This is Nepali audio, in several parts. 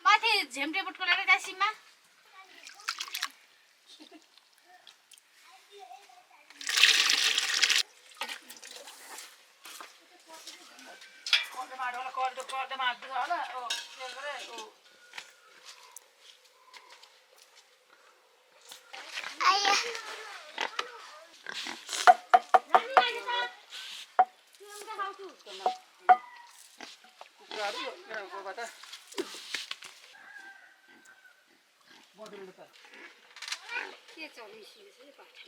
माथि झेम्टे बुटको लागि दासीमा के चलिसकेछ पाठा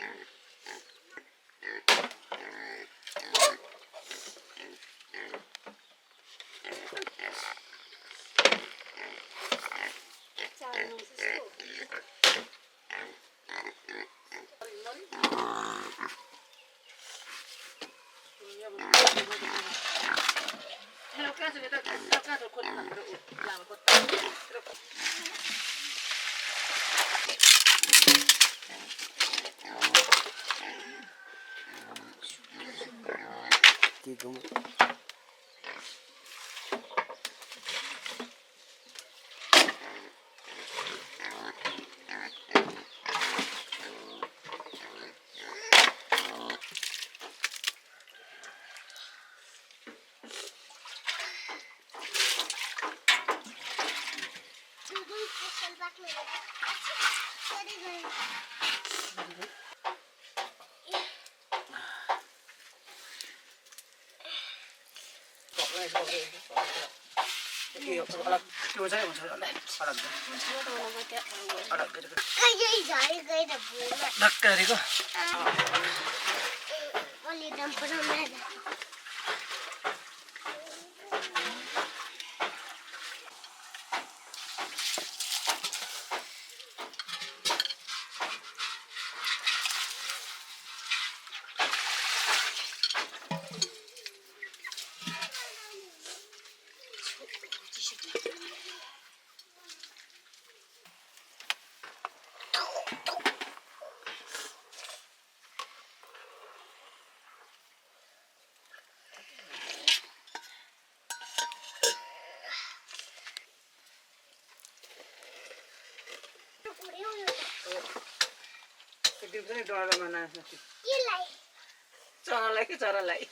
चरालाई के चरालाई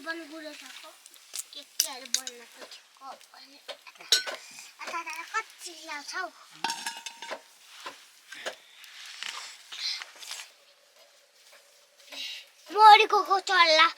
बन गुलो थाको केकेहरु बन्न खोजेको अनि अतारा कच्ची लाउँछौ मोरीको चल्ला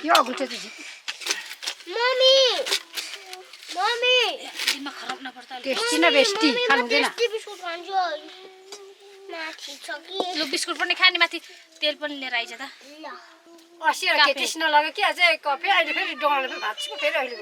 यो अगुल्टो चाहिँ मम्मी मम्मी दिमाग खराब नपर्छ अलि टेस्टी न बेस्टी खानु हुँदैन टेस्टी बिस्कुट खान्छु माथि छ कि लु बिस्कुट पनि खाने माथि तेल पनि लिएर आइज त ल अस्ति के टेस्टी नलाग्यो कि अझै कफी अहिले फेरि डोगाले पनि भात छिपो फेरि अहिले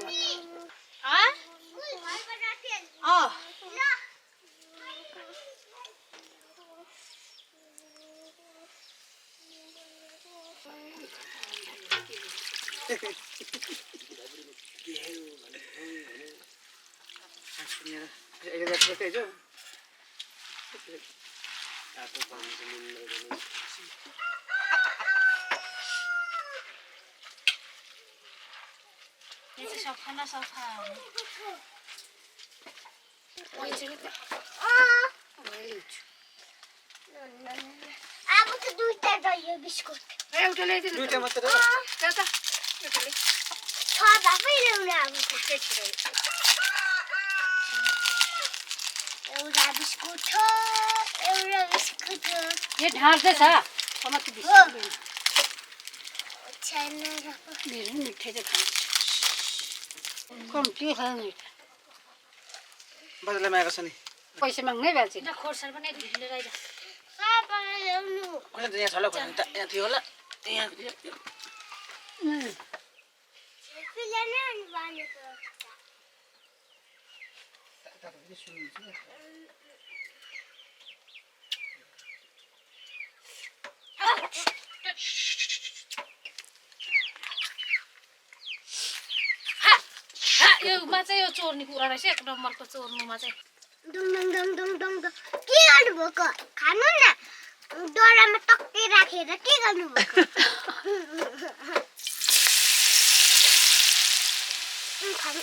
यो चाहिँ सफा न सफा अब त दुईटा चाहियो बिस्कुट एउटा ल्याइदिनु दुईटा मात्र छ बाफै ल्याउनु अब एउटा बिस्कुट छ एउटा बिस्कुट छ यो ढाँट्दैछ टमाटर बिस्कुट छैन मेरो मिठाई चाहिँ खान्छ कम्ती खानु मिठाई बजारलाई मागेको छ नि पैसा माग्नै भएछ र खोर्सानी पनि लिएर आइज कहाँबाट ल्याउनु होइन त यहाँ छ होला खोर्सानी त यहाँ थियो होला यहाँ पिला नै अनि बानेको योमा चाहिँ यो चोर्ने कुरा रहेछ एक नम्बरको चोर्नुमा चाहिँ डुङ डुङ डुङ डुङ डुङ डुङ के गर्नुभएको खानु न डरामा टक्कै राखेर के गर्नुभएको खानु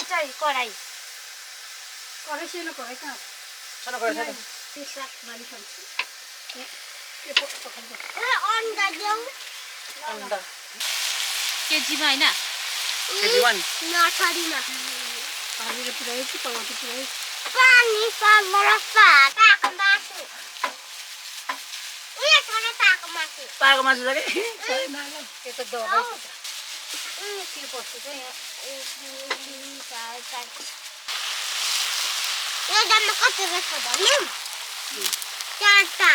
चाहिँ कराई कराई सानो कराई कहाँ सानो गएर छ त त्यसमा मालिक खान्छ अन्डा देऊ अन्डा केजीमा होइन केजी 1 नछरीमा हालेर पुऱ्याएछु टमाटर पुऱ्याएछु पानी पाको मासु उयो छ न पाको मासु पाएको मासु छ कि छैन त्यो त दबाई के बस्छु चाहिँ यहाँ यो जम्मा कति रहेछ भन्नु चारवटा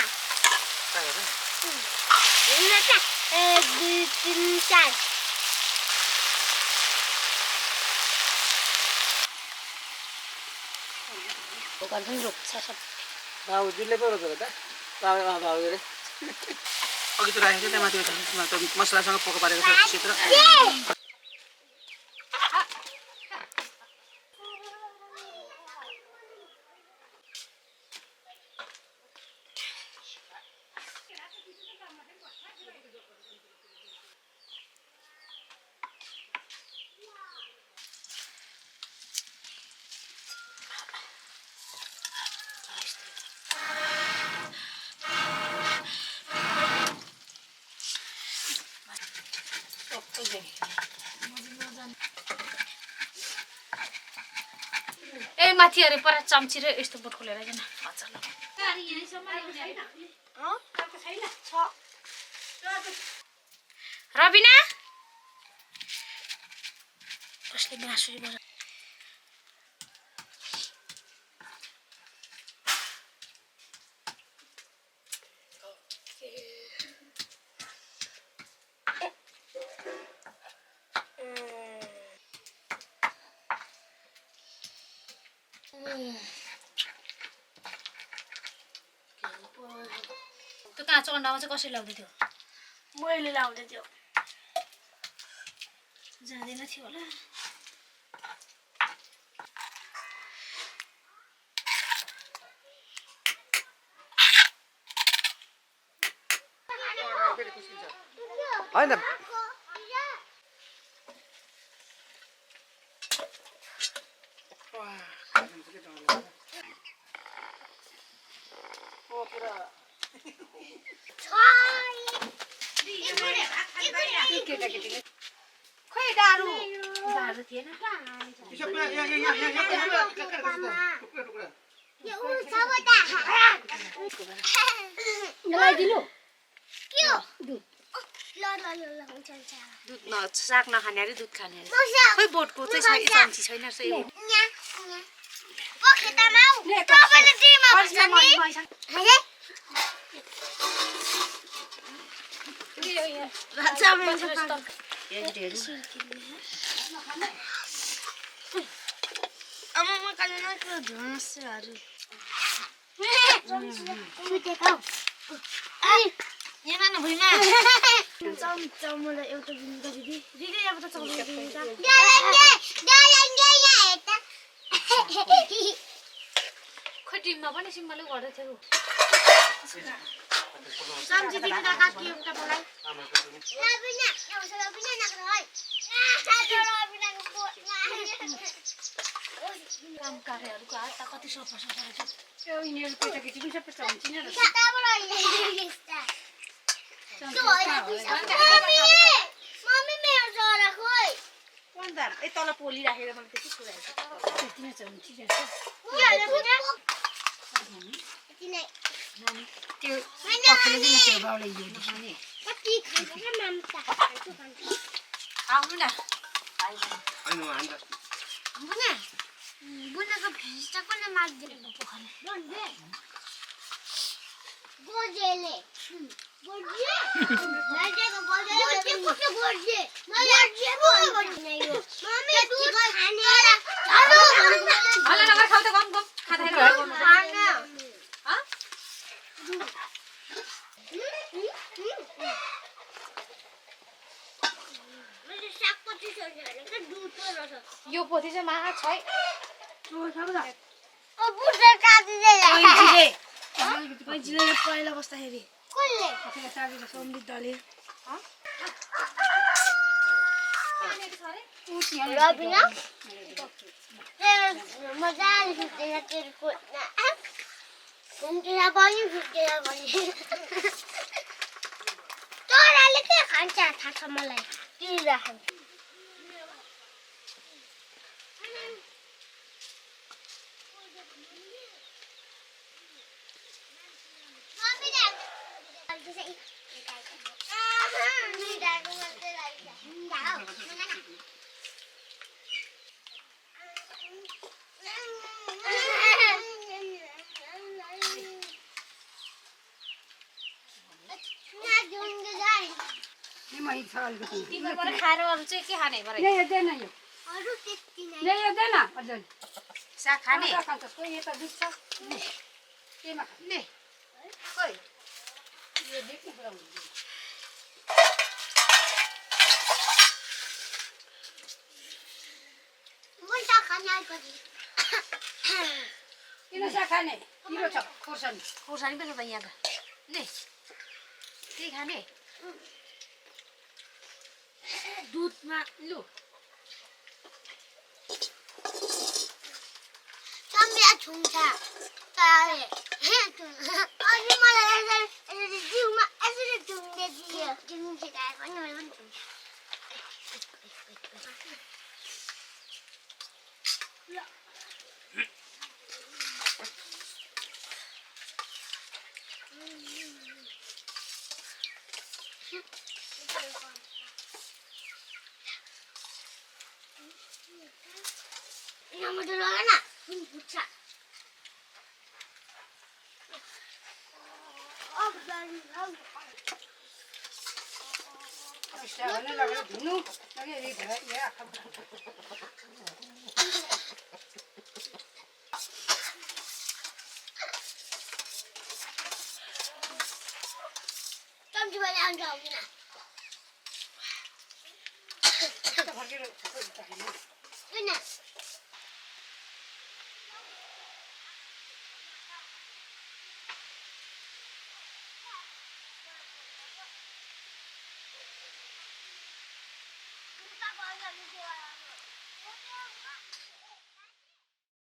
होइन त 1 2 3 4 दोकान पनि रोक्छ सब भाउजूले पो रोपेको त भाउजूले अघि त राखेको थियो त्यहाँ माथि मसलासँग पोको पारेको थियो शीत र ए माथि अरे पर चम्ची र यस्तो बोटको लिएर आइज न रबिना कसले बाँसुरी बजा त्यो काँचो अन्डामा चाहिँ कसरी ल्याउँदै थियो मैले लाउँदै थियो जाँदैन थियो होला होइन केटाकेटीले खै डारू दारु थिएन यो सबै यहाँ टुक्रा यो उल्टा बता लगाइदिनु के हो ल ल ल ल हुन्छ हुन्छ दुध साग नखाने अरे दुध खाने अरे मजा खै बोटको चाहिँ सन्ची छैन रहेछ यो यहाँ ओ खेतामा आऊ तपाईँले टिममा बस्छ नि हैन आमा कालिना के झुन्सहरू सुतेको यहाँ न भुइँमा चम्मलाई एउटा दिनु त दिदी दिदी अब त चम्मलाई दिनु त डालेंगे यहाँ हेर्दा खै टिममा पनि सिम्मले गर्दै थियो सम्झी दिदी त काकी एउटा बोलाई लाबिना एउटा लाबिना नगर है काम कार्यहरूको हात त कति सफा सफा रहेछ त्यो यिनीहरू केटाकेटी पनि सबै चम्ची नै रहेछ मम्मी मेरो जरा खोइ अन्त ए तल पोली राखेर मलाई त्यति कुरा त्यति नै चम्ची रहेछ त्यो पखेले दिन त्यो बाउले दिने कति खान्छ ममता आउनु न बुना बुनाको भिस्टा कसले मार्दिनु पोखरले गोजेले गोजे लाजेको गोजे के कसले गोजे गोजे बोल्ने यो मम्मी दुध खाने हल्ला नगर खाऊ त गम खाँदैन खाना ह यो पोथी चाहिँ मा छै पैँचीले पहिला बस्दाखेरि कसले साडीको सम्बित दले रबिना मजाले सुत्दैन तेरो कोटमा घुम्टेर पनि फुटेर पनि चराले के खान्छ थाहा छ मलाई तिरा खान्छ तिम्रो पनि खाएर अरू चाहिँ के खाने भरे हेर्दैन यो अरू त्यति नै हेर्दैन अझै साग खाने खान्छ कोही यता दुध छ केमा खाने खोइ यो देख्ने कुरा हुँदैन मुन्टा खाने आइपछि किन सा खाने पिरो छ खोर्सानी खोर्सानी पनि त यहाँ त ले त्यही खाने दुधमा लु चम्बिया छुन्छ तारे अनि मलाई यसरी जिउमा यसरी झुम्दै दियो जिउ छिटाए पनि मैले पनि छुन्छ Nama dulu anak, pucat. Oh, benar. Ini lagi dulu, lagi ini ya. Kamu coba yang jauh ni. Benar.